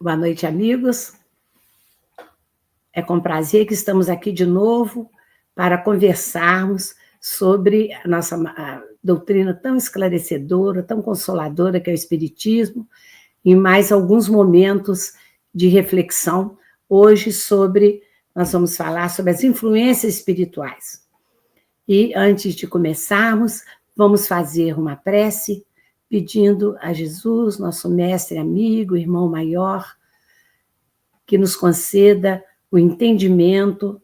Boa noite, amigos. É com prazer que estamos aqui de novo para conversarmos sobre a nossa doutrina tão esclarecedora, tão consoladora que é o Espiritismo, e mais alguns momentos de reflexão. Hoje nós vamos falar sobre as influências espirituais. E antes de começarmos, vamos fazer uma prece pedindo a Jesus, nosso mestre, amigo, irmão maior, que nos conceda o entendimento,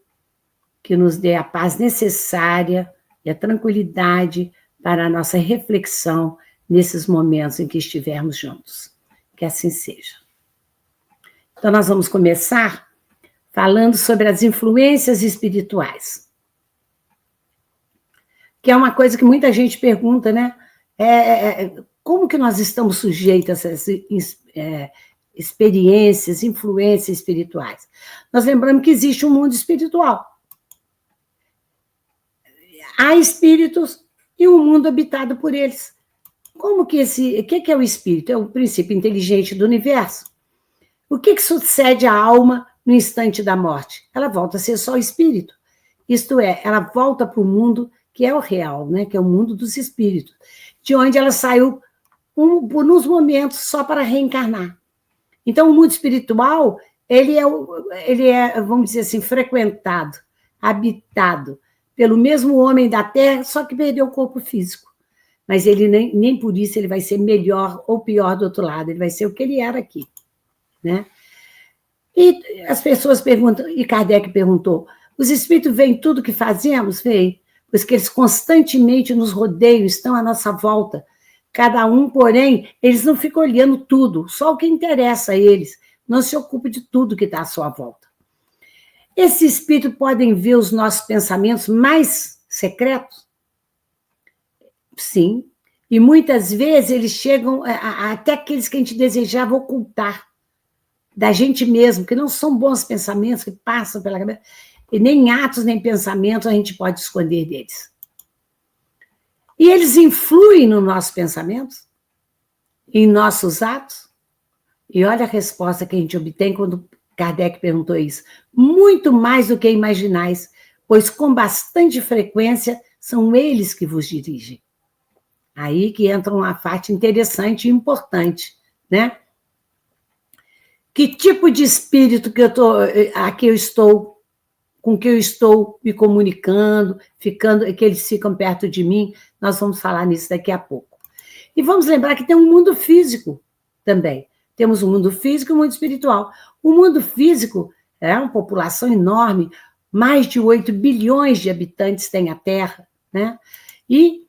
que nos dê a paz necessária e a tranquilidade para a nossa reflexão nesses momentos em que estivermos juntos. Que assim seja. Então, nós vamos começar falando sobre as influências espirituais, que é uma coisa que muita gente pergunta, né? Como que nós estamos sujeitos a essas experiências, influências espirituais? Nós lembramos que existe um mundo espiritual. Há espíritos e um mundo habitado por eles. O que é o espírito? É o princípio inteligente do universo. O que sucede à alma no instante da morte? Ela volta a ser só espírito. Isto é, ela volta para o mundo que é o real, né? Que é o mundo dos espíritos, de onde ela saiu nos momentos só para reencarnar. Então, o mundo espiritual, ele é, vamos dizer assim, frequentado, habitado pelo mesmo homem da Terra, só que perdeu o corpo físico. Mas ele nem por isso ele vai ser melhor ou pior do outro lado, ele vai ser o que ele era aqui, né? E as pessoas perguntam, e Kardec perguntou, os espíritos veem tudo que fazemos? Veem, pois que eles constantemente nos rodeiam, estão à nossa volta. Cada um, porém, eles não ficam olhando tudo, só o que interessa a eles, não se ocupa de tudo que está à sua volta. Esses espíritos podem ver os nossos pensamentos mais secretos? Sim, e muitas vezes eles chegam até aqueles que a gente desejava ocultar da gente mesmo, que não são bons pensamentos que passam pela cabeça, e nem atos, nem pensamentos a gente pode esconder deles. E eles influem nos nossos pensamentos, em nossos atos. E olha a resposta que a gente obtém quando Kardec perguntou isso. Muito mais do que imaginais, pois com bastante frequência são eles que vos dirigem. Aí que entra uma parte interessante e importante, né? Que tipo de espírito com que eu estou me comunicando, que eles ficam perto de mim? Nós vamos falar nisso daqui a pouco. E vamos lembrar que tem um mundo físico também. Temos um mundo físico e um mundo espiritual. O mundo físico é uma população enorme, mais de 8 bilhões de habitantes tem a Terra, né? E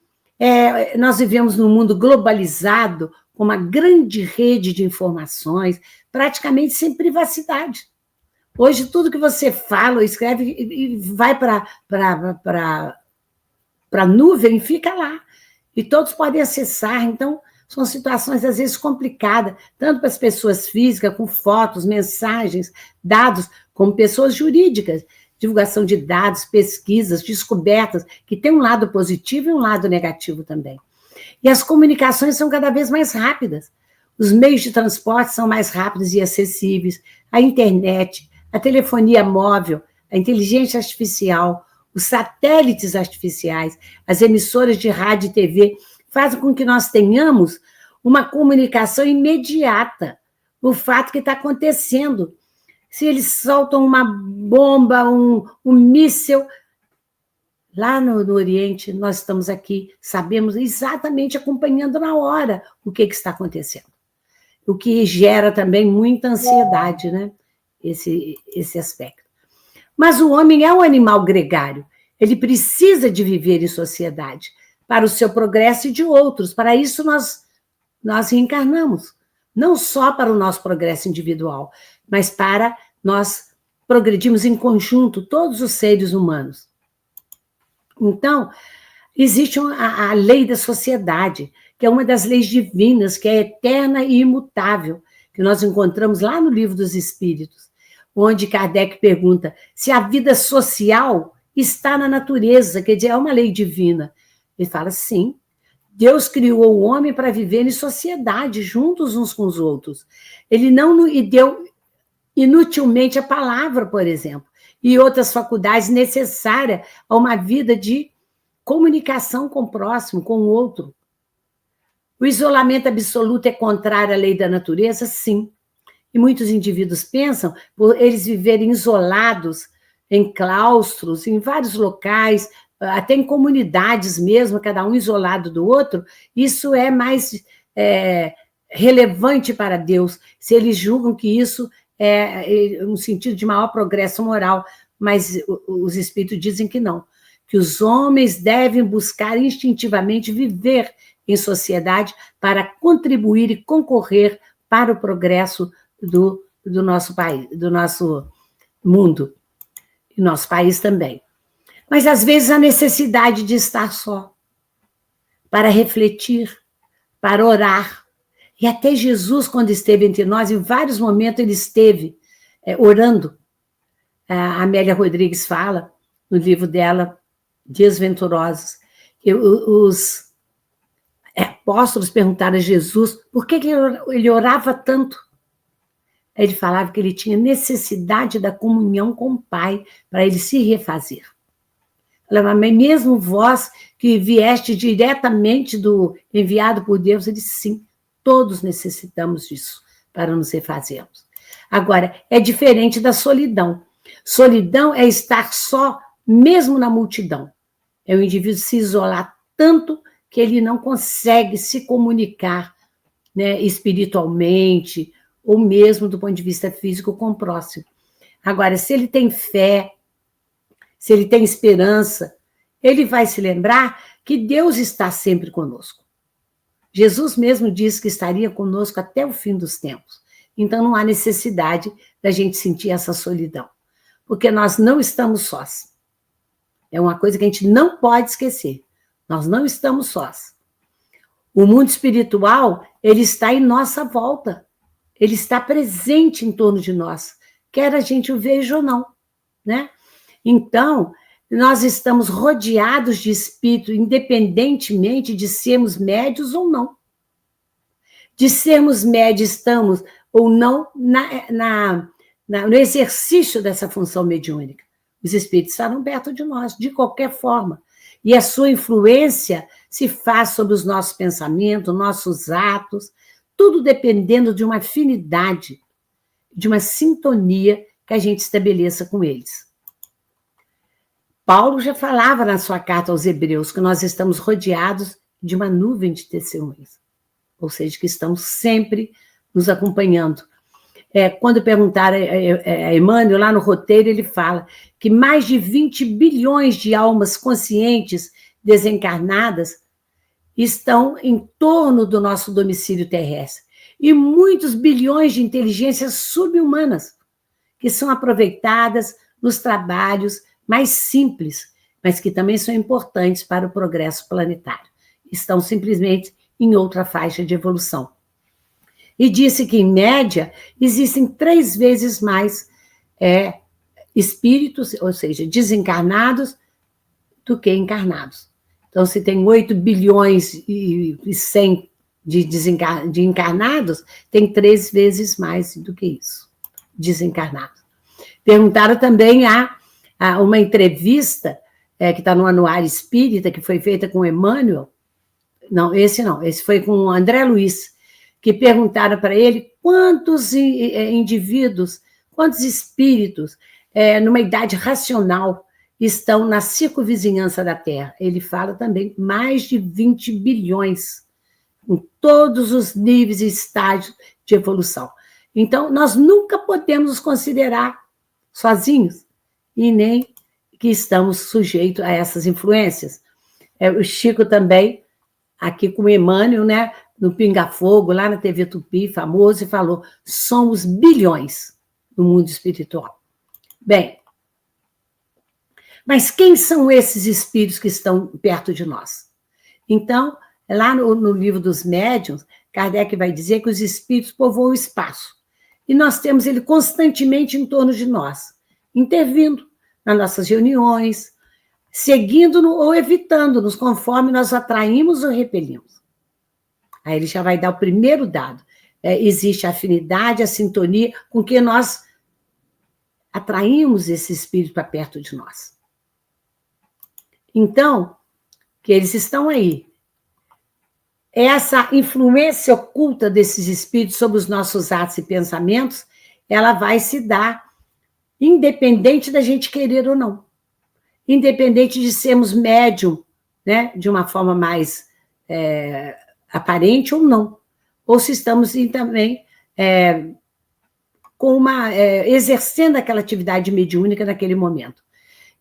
nós vivemos num mundo globalizado, com uma grande rede de informações, praticamente sem privacidade. Hoje, tudo que você fala ou escreve e vai para a nuvem e fica lá. E todos podem acessar. Então, são situações, às vezes, complicadas, tanto para as pessoas físicas, com fotos, mensagens, dados, como pessoas jurídicas. Divulgação de dados, pesquisas, descobertas, que tem um lado positivo e um lado negativo também. E as comunicações são cada vez mais rápidas. Os meios de transporte são mais rápidos e acessíveis. A internet, a telefonia móvel, a inteligência artificial, os satélites artificiais, as emissoras de rádio e TV fazem com que nós tenhamos uma comunicação imediata do fato que está acontecendo. Se eles soltam uma bomba, um míssil, lá no Oriente, nós estamos aqui, sabemos exatamente, acompanhando na hora o que está acontecendo. O que gera também muita ansiedade, né? Esse aspecto. Mas o homem é um animal gregário, ele precisa de viver em sociedade, para o seu progresso e de outros. Para isso nós reencarnamos, não só para o nosso progresso individual, mas para nós progredirmos em conjunto, todos os seres humanos. Então, existe a lei da sociedade, que é uma das leis divinas, que é eterna e imutável, que nós encontramos lá no Livro dos Espíritos, onde Kardec pergunta se a vida social está na natureza, quer dizer, é uma lei divina. Ele fala, sim, Deus criou o homem para viver em sociedade, juntos uns com os outros. Ele não e deu inutilmente a palavra, por exemplo, e outras faculdades necessárias a uma vida de comunicação com o próximo, com o outro. O isolamento absoluto é contrário à lei da natureza? Sim. E muitos indivíduos pensam, por eles viverem isolados, em claustros, em vários locais, até em comunidades mesmo, cada um isolado do outro, isso é mais relevante para Deus, se eles julgam que isso é um sentido de maior progresso moral, mas os espíritos dizem que não, que os homens devem buscar instintivamente viver em sociedade para contribuir e concorrer para o progresso do nosso país, do nosso mundo, e nosso país também. Mas, às vezes, a necessidade de estar só, para refletir, para orar. E até Jesus, quando esteve entre nós, em vários momentos ele esteve orando. A Amélia Rodrigues fala, no livro dela, Dias Venturosos, que os apóstolos perguntaram a Jesus por que ele orava tanto. Ele falava que ele tinha necessidade da comunhão com o Pai para ele se refazer. Falava, mas mesmo vós que vieste diretamente do enviado por Deus, ele disse, sim, todos necessitamos disso para nos refazermos. Agora, é diferente da solidão. Solidão é estar só, mesmo na multidão. É o indivíduo se isolar tanto que ele não consegue se comunicar, né, espiritualmente, ou mesmo do ponto de vista físico com o próximo. Agora, se ele tem fé, se ele tem esperança, ele vai se lembrar que Deus está sempre conosco. Jesus mesmo disse que estaria conosco até o fim dos tempos. Então, não há necessidade da gente sentir essa solidão, porque nós não estamos sós. É uma coisa que a gente não pode esquecer. Nós não estamos sós. O mundo espiritual, ele está em nossa volta. Ele está presente em torno de nós, quer a gente o veja ou não, né? Então, nós estamos rodeados de espírito, independentemente de sermos médios ou não. De sermos médios, estamos ou não no exercício dessa função mediúnica. Os espíritos estarão perto de nós, de qualquer forma. E a sua influência se faz sobre os nossos pensamentos, nossos atos, tudo dependendo de uma afinidade, de uma sintonia que a gente estabeleça com eles. Paulo já falava na sua carta aos Hebreus que nós estamos rodeados de uma nuvem de testemunhas, ou seja, que estão sempre nos acompanhando. Quando perguntaram a Emmanuel, lá no roteiro, ele fala que mais de 20 bilhões de almas conscientes desencarnadas estão em torno do nosso domicílio terrestre. E muitos bilhões de inteligências subhumanas que são aproveitadas nos trabalhos mais simples, mas que também são importantes para o progresso planetário. Estão simplesmente em outra faixa de evolução. E disse que, em média, existem 3 vezes mais espíritos, ou seja, desencarnados, do que encarnados. Então, se tem 8 bilhões e 100 de encarnados, tem 3 vezes mais do que isso, desencarnados. Perguntaram também a uma entrevista que está no Anuário Espírita, que foi feita com Emmanuel. Não, esse foi com o André Luiz, que perguntaram para ele quantos indivíduos, quantos espíritos, numa idade racional, estão na circunvizinhança da Terra. Ele fala também mais de 20 bilhões, em todos os níveis e estágios de evolução. Então, nós nunca podemos nos considerar sozinhos, e nem que estamos sujeitos a essas influências. O Chico também, aqui com o Emmanuel, né, no Pinga Fogo, lá na TV Tupi, famoso, e falou, somos bilhões no mundo espiritual. Bem, mas quem são esses espíritos que estão perto de nós? Então, lá no livro dos médiuns, Kardec vai dizer que os espíritos povoam o espaço. E nós temos ele constantemente em torno de nós, intervindo nas nossas reuniões, seguindo-nos ou evitando-nos, conforme nós atraímos ou repelimos. Aí ele já vai dar o primeiro dado. Existe a afinidade, a sintonia com que nós atraímos esse espírito para perto de nós. Então, que eles estão aí. Essa influência oculta desses espíritos sobre os nossos atos e pensamentos, ela vai se dar independente da gente querer ou não. Independente de sermos médium, né, de uma forma mais aparente ou não. Ou se estamos também exercendo aquela atividade mediúnica naquele momento.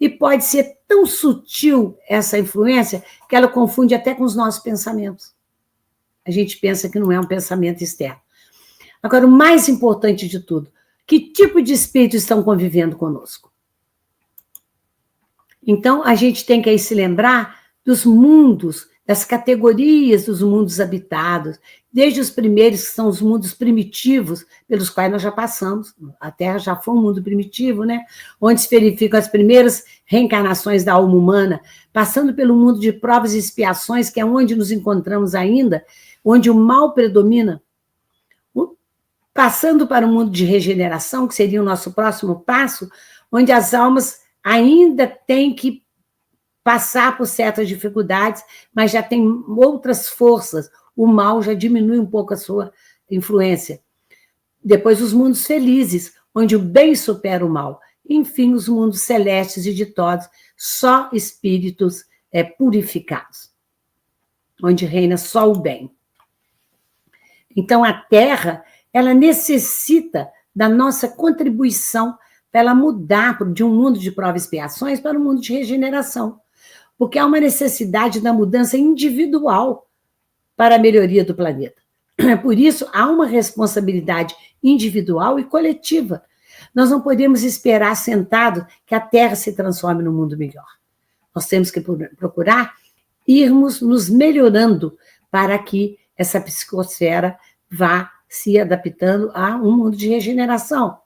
E pode ser tão sutil essa influência que ela confunde até com os nossos pensamentos. A gente pensa que não é um pensamento externo. Agora, o mais importante de tudo, que tipo de espíritos estão convivendo conosco? Então, a gente tem que aí se lembrar dos mundos, das categorias dos mundos habitados, desde os primeiros, que são os mundos primitivos, pelos quais nós já passamos. A Terra já foi um mundo primitivo, né? Onde se verificam as primeiras reencarnações da alma humana, passando pelo mundo de provas e expiações, que é onde nos encontramos ainda, onde o mal predomina, passando para o mundo de regeneração, que seria o nosso próximo passo, onde as almas ainda têm que passar por certas dificuldades, mas já tem outras forças, o mal já diminui um pouco a sua influência. Depois os mundos felizes, onde o bem supera o mal. Enfim, os mundos celestes e ditosos, só espíritos purificados, onde reina só o bem. Então, a Terra, ela necessita da nossa contribuição para ela mudar de um mundo de provas e expiações para um mundo de regeneração. Porque há uma necessidade da mudança individual para a melhoria do planeta. Por isso, há uma responsabilidade individual e coletiva. Nós não podemos esperar sentado que a Terra se transforme num mundo melhor. Nós temos que procurar irmos nos melhorando para que essa psicosfera vá se adaptando a um mundo de regeneração.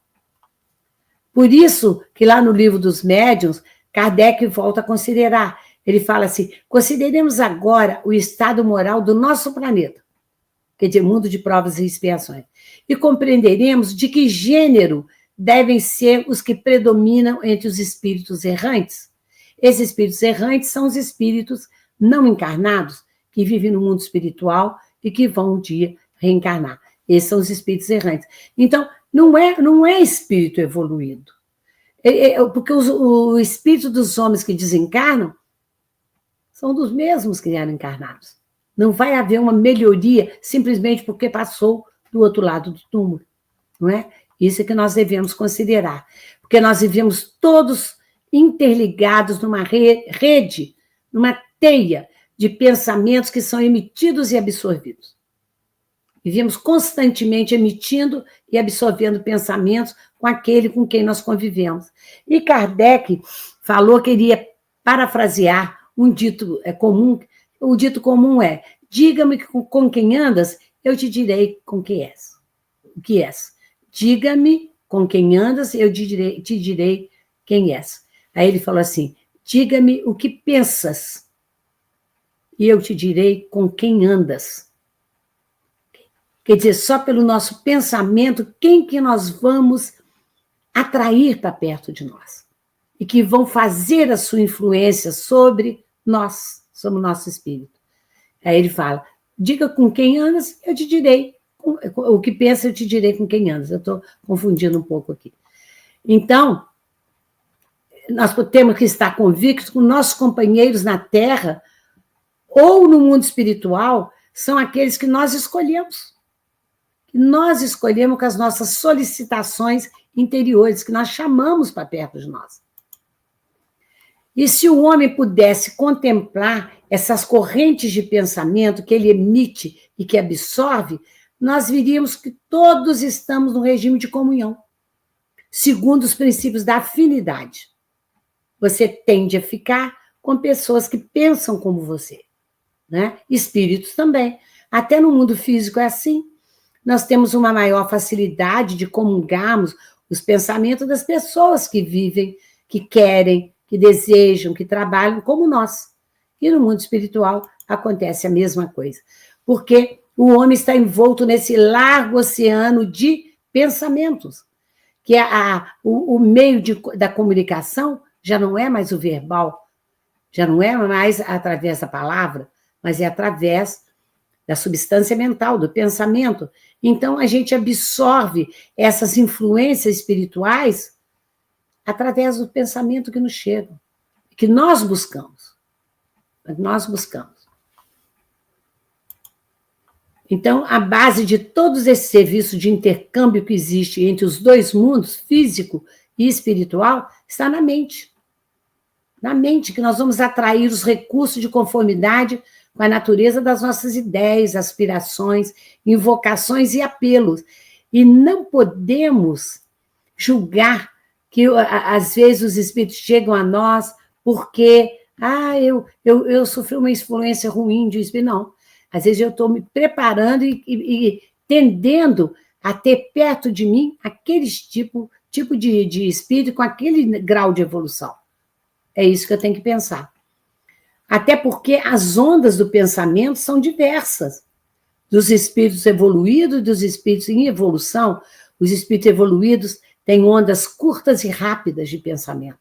Por isso que lá no livro dos médiuns, Kardec volta a considerar. Ele fala assim, consideremos agora o estado moral do nosso planeta, quer dizer, mundo de provas e expiações, e compreenderemos de que gênero devem ser os que predominam entre os espíritos errantes. Esses espíritos errantes são os espíritos não encarnados, que vivem no mundo espiritual e que vão um dia reencarnar. Esses são os espíritos errantes. Então, não é espírito evoluído. Porque o espírito dos homens que desencarnam são dos mesmos que eram encarnados. Não vai haver uma melhoria simplesmente porque passou do outro lado do túmulo. Não é? Isso é que nós devemos considerar. Porque nós vivemos todos interligados numa rede, numa teia de pensamentos que são emitidos e absorvidos. Vivemos constantemente emitindo e absorvendo pensamentos com aquele com quem nós convivemos. E Kardec falou que iria parafrasear um dito comum. O dito comum é: diga-me com quem andas, eu te direi com quem és. O que és? Diga-me com quem andas, eu te direi quem és. Aí ele falou assim: diga-me o que pensas, e eu te direi com quem andas. Quer dizer, só pelo nosso pensamento, quem que nós vamos atrair para perto de nós? E que vão fazer a sua influência sobre nós, sobre o nosso espírito. Aí ele fala, diga com quem andas, eu te direi. O que pensa, eu te direi com quem andas. Eu estou confundindo um pouco aqui. Então, nós temos que estar convictos que nossos companheiros na Terra ou no mundo espiritual são aqueles que nós escolhemos. Nós escolhemos com as nossas solicitações interiores, que nós chamamos para perto de nós. E se o homem pudesse contemplar essas correntes de pensamento que ele emite e que absorve, nós veríamos que todos estamos no regime de comunhão, segundo os princípios da afinidade. Você tende a ficar com pessoas que pensam como você, né? Espíritos também. Até no mundo físico é assim. Nós temos uma maior facilidade de comungarmos os pensamentos das pessoas que vivem, que querem, que desejam, que trabalham como nós. E no mundo espiritual acontece a mesma coisa. Porque o homem está envolto nesse largo oceano de pensamentos, que o meio da comunicação já não é mais o verbal, já não é mais através da palavra, mas é através da substância mental, do pensamento. Então, a gente absorve essas influências espirituais através do pensamento que nos chega, que nós buscamos. Nós buscamos. Então, a base de todos esses serviços de intercâmbio que existe entre os dois mundos, físico e espiritual, está na mente. Na mente, que nós vamos atrair os recursos de conformidade com a natureza das nossas ideias, aspirações, invocações e apelos. E não podemos julgar que, às vezes, os espíritos chegam a nós porque eu sofri uma influência ruim de espírito. Não. Às vezes eu estou me preparando e tendendo a ter perto de mim aquele tipo de espírito com aquele grau de evolução. É isso que eu tenho que pensar. Até porque as ondas do pensamento são diversas. Dos espíritos evoluídos e dos espíritos em evolução, os espíritos evoluídos têm ondas curtas e rápidas de pensamento.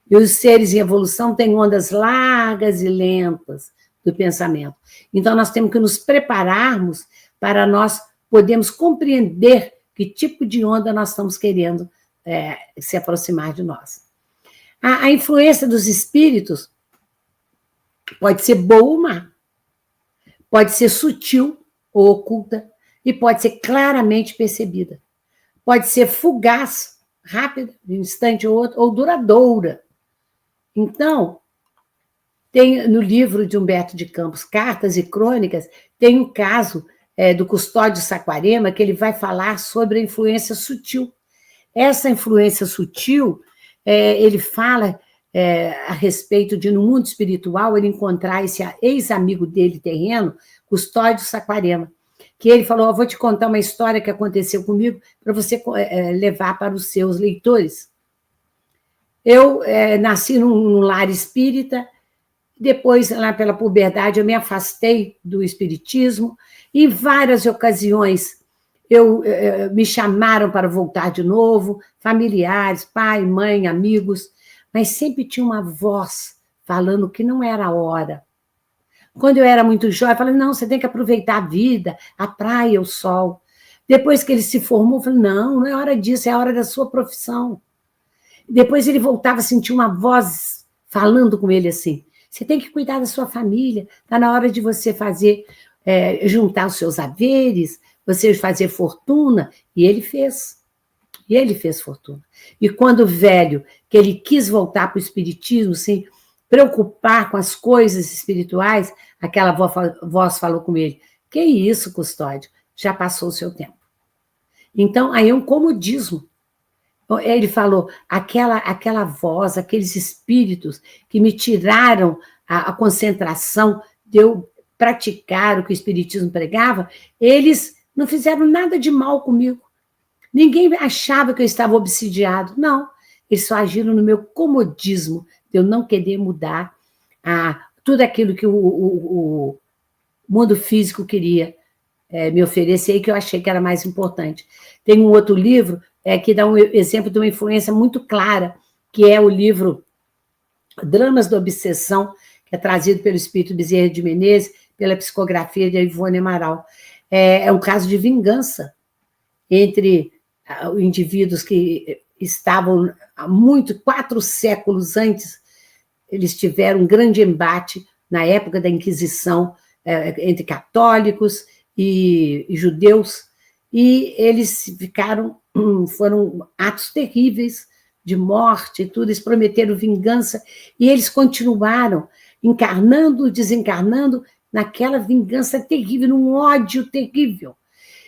E os seres em evolução têm ondas largas e lentas do pensamento. Então, nós temos que nos prepararmos para nós podermos compreender que tipo de onda nós estamos querendo se aproximar de nós. A influência dos espíritos pode ser boa ou má, pode ser sutil ou oculta, e pode ser claramente percebida. Pode ser fugaz, rápida, de um instante ou outro, ou duradoura. Então, tem no livro de Humberto de Campos, Cartas e Crônicas, tem um caso do Custódio Saquarema, que ele vai falar sobre a influência sutil. Essa influência sutil, ele fala a respeito de, no mundo espiritual, ele encontrar esse ex-amigo dele terreno, Custódio Saquarema, que ele falou, vou te contar uma história que aconteceu comigo para você levar para os seus leitores. Eu nasci num lar espírita. Depois, lá pela puberdade, eu me afastei do espiritismo. Em várias ocasiões, me chamaram para voltar de novo, familiares, pai, mãe, amigos, mas sempre tinha uma voz falando que não era a hora. Quando eu era muito jovem, eu falei, não, você tem que aproveitar a vida, a praia, o sol. Depois que ele se formou, eu falei, não é hora disso, é a hora da sua profissão. Depois ele voltava a sentir uma voz falando com ele assim, você tem que cuidar da sua família, está na hora de você juntar os seus haveres, você fazer fortuna, e ele fez. E ele fez fortuna. E quando velho, que ele quis voltar para o espiritismo, se preocupar com as coisas espirituais, aquela voz falou com ele, que isso, Custódio, já passou o seu tempo. Então, aí é um comodismo. Ele falou, aquela voz, aqueles espíritos que me tiraram a concentração de eu praticar o que o espiritismo pregava, eles não fizeram nada de mal comigo. Ninguém achava que eu estava obsidiado. Não, eles só agiram no meu comodismo, de eu não querer mudar tudo aquilo que o mundo físico queria me oferecer e que eu achei que era mais importante. Tem um outro livro que dá um exemplo de uma influência muito clara, que é o livro Dramas da Obsessão, que é trazido pelo espírito Bezerra de Menezes, pela psicografia de Ivone Amaral. É um caso de vingança entre indivíduos que estavam há 4 séculos antes, eles tiveram um grande embate na época da Inquisição entre católicos e judeus, e eles foram atos terríveis de morte e tudo, eles prometeram vingança, e eles continuaram encarnando, desencarnando, naquela vingança terrível, num ódio terrível.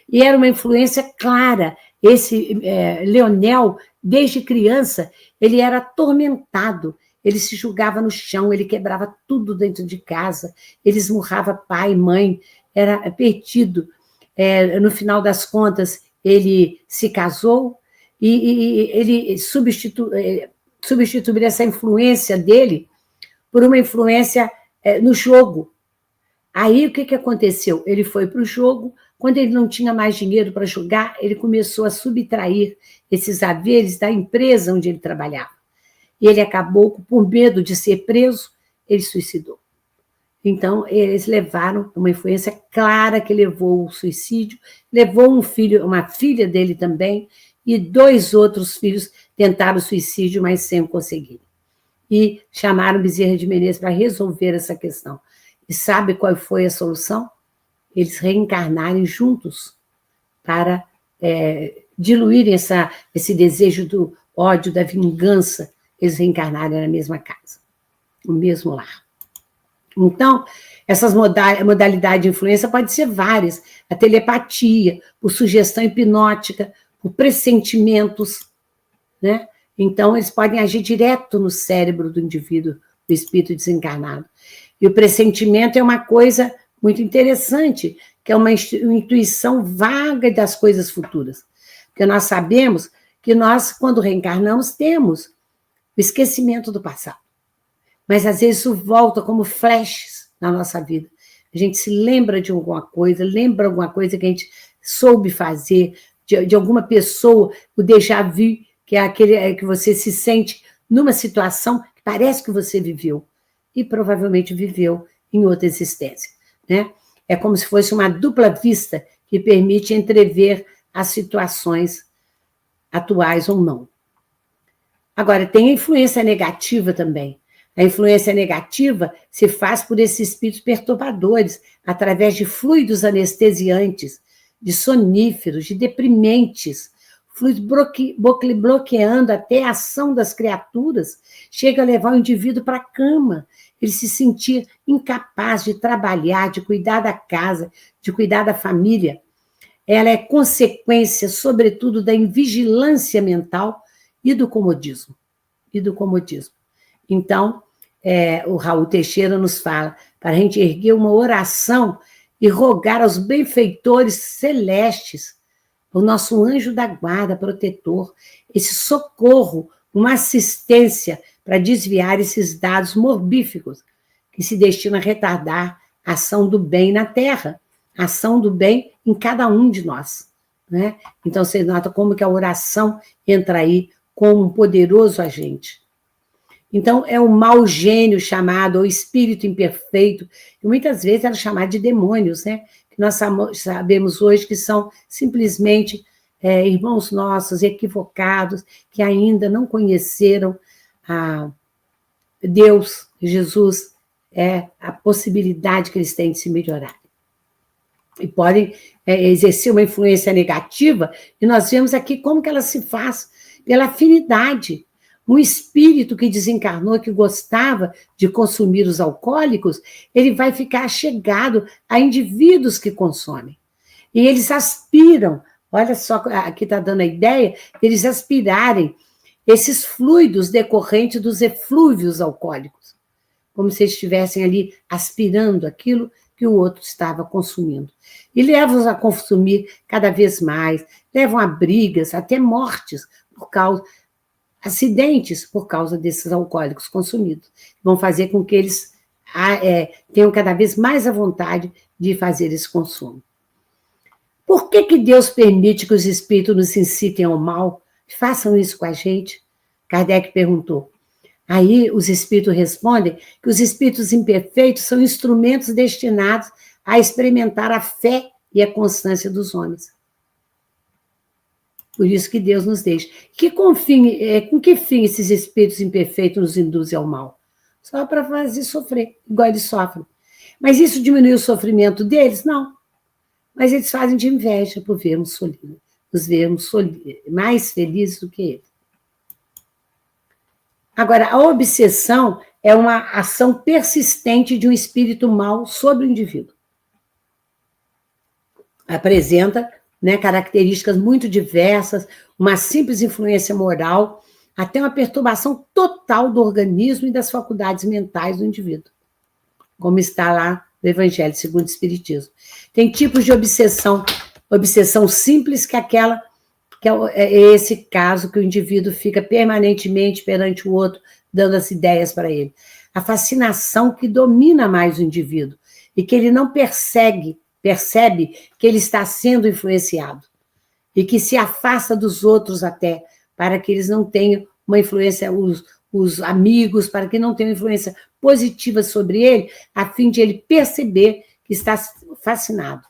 E era uma influência clara. Esse Leonel, desde criança, ele era atormentado, ele se julgava no chão, ele quebrava tudo dentro de casa, ele esmurrava pai, mãe, era perdido. No final das contas, ele se casou e ele substituir essa influência dele por uma influência no jogo. Aí, o que aconteceu? Ele foi para o jogo, quando ele não tinha mais dinheiro para jogar, ele começou a subtrair esses haveres da empresa onde ele trabalhava. E ele acabou, por medo de ser preso, ele suicidou. Então, eles levaram uma influência clara que levou ao suicídio, levou um filho, uma filha dele também, e 2 outros filhos tentaram suicídio, mas sem conseguir. E chamaram Bezerra de Menezes para resolver essa questão. E sabe qual foi a solução? Eles reencarnarem juntos para diluírem esse desejo do ódio, da vingança, eles reencarnarem na mesma casa, no mesmo lar. Então, essas modalidades de influência podem ser várias. A telepatia, por sugestão hipnótica, por pressentimentos, né? Então, eles podem agir direto no cérebro do indivíduo, do espírito desencarnado. E o pressentimento é uma coisa muito interessante, que é uma intuição vaga das coisas futuras. Porque nós sabemos que nós, quando reencarnamos, temos o esquecimento do passado. Mas, às vezes, isso volta como flashes na nossa vida. A gente se lembra de alguma coisa, lembra alguma coisa que a gente soube fazer, de alguma pessoa, o déjà vu, que é aquele que você se sente numa situação que parece que você viveu, e provavelmente viveu em outra existência, né? É como se fosse uma dupla vista que permite entrever as situações atuais ou não. Agora, tem a influência negativa também. A influência negativa se faz por esses espíritos perturbadores, através de fluidos anestesiantes, de soníferos, de deprimentes, fluidos bloqueando até a ação das criaturas, chega a levar o indivíduo para a cama, ele se sentir incapaz de trabalhar, de cuidar da casa, de cuidar da família. Ela é consequência, sobretudo, da invigilância mental e do comodismo. Então, o Raul Teixeira nos fala para a gente erguer uma oração e rogar aos benfeitores celestes, o nosso anjo da guarda, protetor, esse socorro, uma assistência para desviar esses dados morbíficos que se destinam a retardar a ação do bem na Terra, a ação do bem em cada um de nós, né? Então, você nota como que a oração entra aí como um poderoso agente. Então, é o mau gênio chamado, ou espírito imperfeito, que muitas vezes era chamado de demônios, né? Que nós sabemos hoje que são simplesmente irmãos nossos equivocados, que ainda não conheceram a Deus, Jesus, a possibilidade que eles têm de se melhorar. E podem exercer uma influência negativa, e nós vemos aqui como que ela se faz pela afinidade. Um espírito que desencarnou, que gostava de consumir os alcoólicos, ele vai ficar chegado a indivíduos que consomem. E eles aspiram, olha só, aqui está dando a ideia, eles aspirarem esses fluidos decorrentes dos eflúvios alcoólicos, como se eles estivessem ali aspirando aquilo que o outro estava consumindo. E levam-os a consumir cada vez mais, levam a brigas, até mortes, acidentes por causa desses alcoólicos consumidos. Vão fazer com que eles tenham cada vez mais a vontade de fazer esse consumo. Por que Deus permite que os espíritos nos incitem ao mal? Façam isso com a gente? Kardec perguntou. Aí os espíritos respondem que os espíritos imperfeitos são instrumentos destinados a experimentar a fé e a constância dos homens. Por isso que Deus nos deixa. Com que fim esses espíritos imperfeitos nos induzem ao mal? Só para fazer sofrer, igual eles sofrem. Mas isso diminui o sofrimento deles? Não. Mas eles fazem de inveja por nos vermos mais felizes do que eles. Agora, a obsessão é uma ação persistente de um espírito mau sobre o indivíduo. Apresenta características muito diversas, uma simples influência moral, até uma perturbação total do organismo e das faculdades mentais do indivíduo, como está lá no Evangelho segundo o Espiritismo. Tem tipos de obsessão simples, que é aquela que é esse caso que o indivíduo fica permanentemente perante o outro, dando as ideias para ele. A fascinação que domina mais o indivíduo e que ele não percebe que ele está sendo influenciado e que se afasta dos outros até, para que eles não tenham uma influência, os amigos, para que não tenham influência positiva sobre ele, a fim de ele perceber que está fascinado.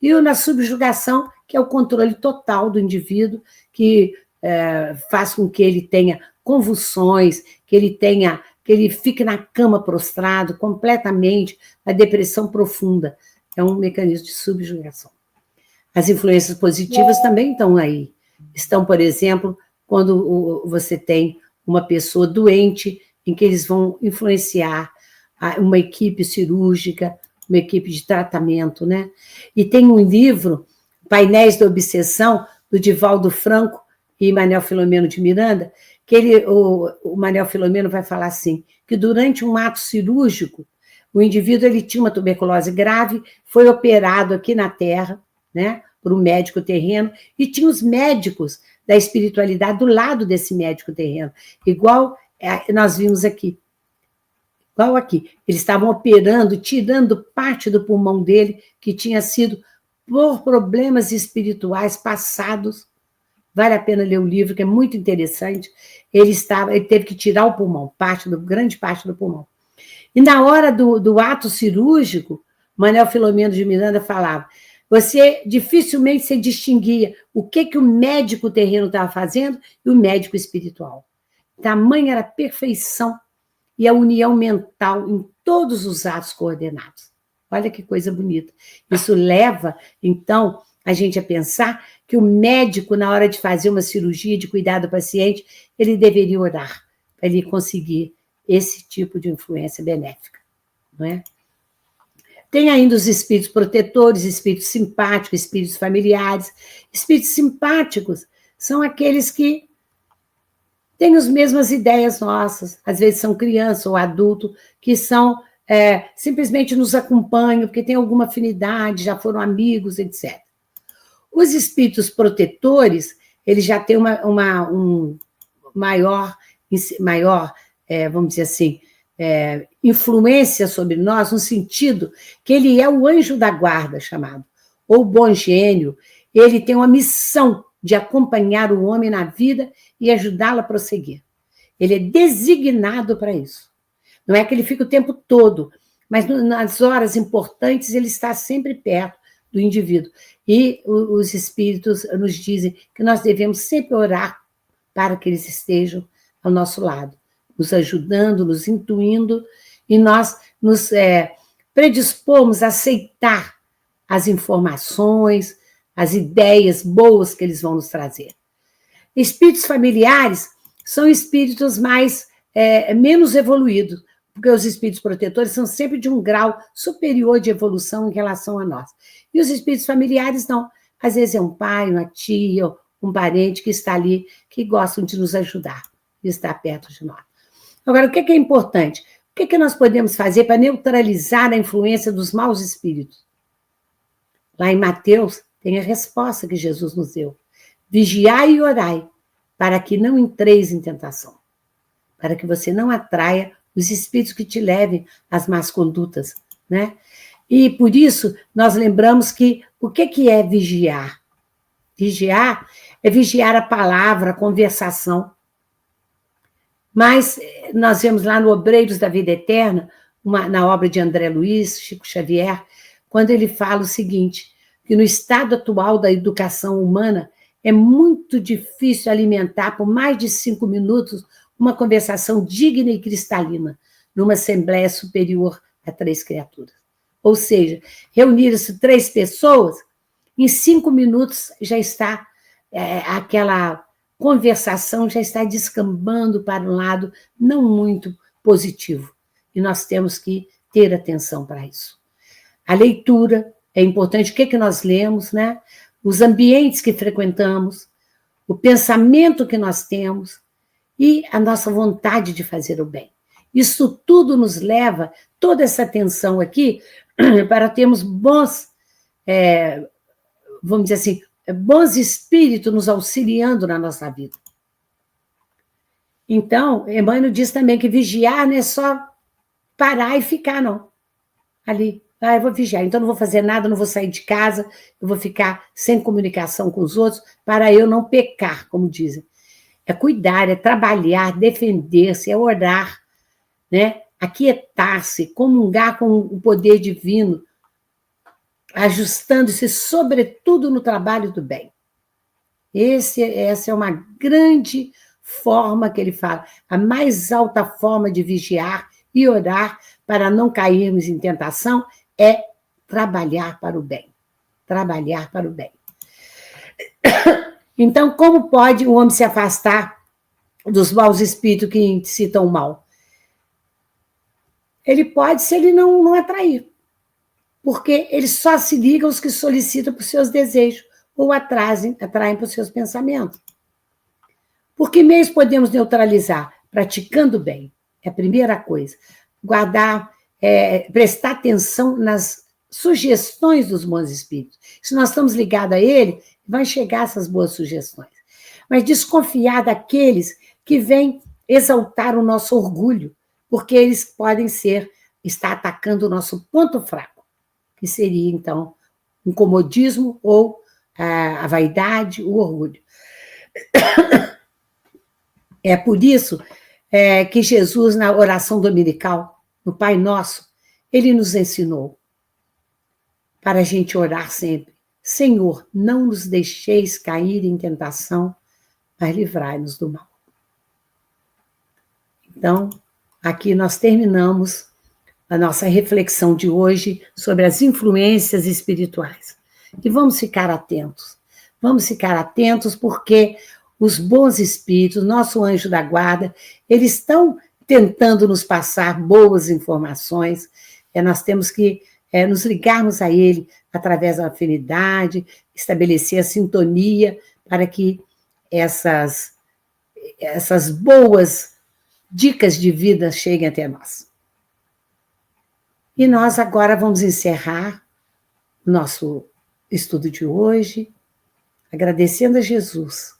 E na subjugação, que é o controle total do indivíduo, que faz com que ele tenha convulsões, que ele fique na cama prostrado completamente, a depressão profunda. É um mecanismo de subjugação. As influências positivas também estão aí. Estão, por exemplo, quando você tem uma pessoa doente, em que eles vão influenciar uma equipe cirúrgica, uma equipe de tratamento, né? E tem um livro, Painéis da Obsessão, do Divaldo Franco e Manuel Filomeno de Miranda, que o Manuel Filomeno vai falar assim, que durante um ato cirúrgico, o indivíduo ele tinha uma tuberculose grave, foi operado aqui na Terra, né, por um médico terreno, e tinha os médicos da espiritualidade do lado desse médico terreno, igual nós vimos aqui. Igual aqui. Eles estavam operando, tirando parte do pulmão dele, que tinha sido por problemas espirituais passados. Vale a pena ler o livro, que é muito interessante. Ele teve que tirar o pulmão, grande parte do pulmão. E na hora do ato cirúrgico, Manuel Filomeno de Miranda falava, dificilmente se distinguia o que o médico terreno estava fazendo e o médico espiritual. Tamanha era a perfeição e a união mental em todos os atos coordenados. Olha que coisa bonita. Isso leva, então, a gente a pensar que o médico, na hora de fazer uma cirurgia, de cuidar do paciente, ele deveria orar para ele conseguir esse tipo de influência benéfica, não é? Tem ainda os espíritos protetores, espíritos simpáticos, espíritos familiares. Espíritos simpáticos são aqueles que têm as mesmas ideias nossas, às vezes são crianças ou adultos, que simplesmente nos acompanham, porque têm alguma afinidade, já foram amigos, etc. Os espíritos protetores, eles já têm um maior, vamos dizer assim, influência sobre nós, no sentido que ele é o anjo da guarda, chamado, ou bom gênio. Ele tem uma missão de acompanhar o homem na vida e ajudá-lo a prosseguir. Ele é designado para isso. Não é que ele fica o tempo todo, mas nas horas importantes ele está sempre perto do indivíduo. E os espíritos nos dizem que nós devemos sempre orar para que eles estejam ao nosso lado, nos ajudando, nos intuindo, e nós nos predispomos a aceitar as informações, as ideias boas que eles vão nos trazer. Espíritos familiares são espíritos menos evoluídos, porque os espíritos protetores são sempre de um grau superior de evolução em relação a nós. E os espíritos familiares não. Às vezes é um pai, uma tia, um parente que está ali, que gostam de nos ajudar, de estar perto de nós. Agora, o que é importante? O que nós podemos fazer para neutralizar a influência dos maus espíritos? Lá em Mateus, tem a resposta que Jesus nos deu. Vigiai e orai, para que não entreis em tentação, para que você não atraia os espíritos que te levem às más condutas, né? E por isso, nós lembramos que o que é vigiar? Vigiar é vigiar a palavra, a conversação. Mas nós vemos lá no Obreiros da Vida Eterna, na obra de André Luiz, Chico Xavier, quando ele fala o seguinte, que no estado atual da educação humana é muito difícil alimentar por mais de 5 minutos uma conversação digna e cristalina numa assembleia superior a 3 criaturas. Ou seja, reunir-se 3 pessoas, em 5 minutos já está aquela conversação já está descambando para um lado não muito positivo. E nós temos que ter atenção para isso. A leitura é importante, o que nós lemos, né? Os ambientes que frequentamos, o pensamento que nós temos e a nossa vontade de fazer o bem. Isso tudo nos leva, toda essa atenção aqui, para termos bons, vamos dizer assim, bons espíritos nos auxiliando na nossa vida. Então, Emmanuel diz também que vigiar não é só parar e ficar, não. Ali, eu vou vigiar, então não vou fazer nada, não vou sair de casa, eu vou ficar sem comunicação com os outros, para eu não pecar, como dizem. É cuidar, é trabalhar, defender-se, é orar, né? Aquietar-se, comungar com o poder divino, ajustando-se, sobretudo, no trabalho do bem. Essa é uma grande forma que ele fala, a mais alta forma de vigiar e orar para não cairmos em tentação é trabalhar para o bem. Trabalhar para o bem. Então, como pode o homem se afastar dos maus espíritos que incitam o mal? Ele pode se ele não atrair. Porque ele só se liga aos que solicitam por seus desejos ou atraem por seus pensamentos. Por que meios podemos neutralizar? Praticando bem. É a primeira coisa. Guardar, prestar atenção nas sugestões dos bons espíritos. Se nós estamos ligados a ele, vai chegar essas boas sugestões. Mas desconfiar daqueles que vêm exaltar o nosso orgulho, porque eles podem estar atacando o nosso ponto fraco, que seria, então, um comodismo ou a vaidade, o orgulho. É por isso que Jesus, na oração dominical, no Pai Nosso, ele nos ensinou para a gente orar sempre. Senhor, não nos deixeis cair em tentação, mas livrai-nos do mal. Então, aqui nós terminamos a nossa reflexão de hoje sobre as influências espirituais. E vamos ficar atentos. Vamos ficar atentos porque os bons espíritos, nosso anjo da guarda, eles estão tentando nos passar boas informações. Nós temos que nos ligarmos a ele através da afinidade, estabelecer a sintonia para que essas boas dicas de vida cheguem até nós. E nós agora vamos encerrar o nosso estudo de hoje, agradecendo a Jesus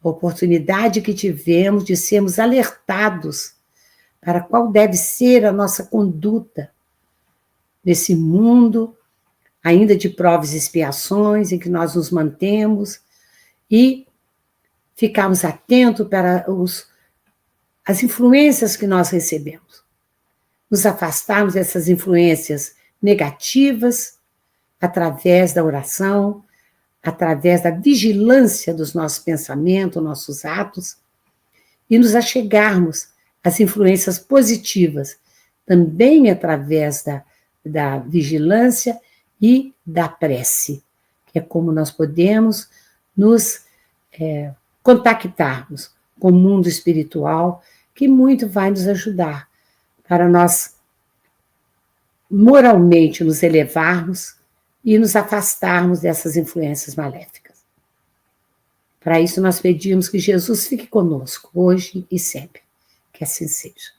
a oportunidade que tivemos de sermos alertados para qual deve ser a nossa conduta nesse mundo ainda de provas e expiações em que nós nos mantemos e ficarmos atentos para as influências que nós recebemos. Nos afastarmos dessas influências negativas através da oração, através da vigilância dos nossos pensamentos, nossos atos, e nos achegarmos às influências positivas, também através da vigilância e da prece, que é como nós podemos nos contactarmos com o mundo espiritual, que muito vai nos ajudar para nós moralmente nos elevarmos e nos afastarmos dessas influências maléficas. Para isso nós pedimos que Jesus fique conosco, hoje e sempre. Que assim seja.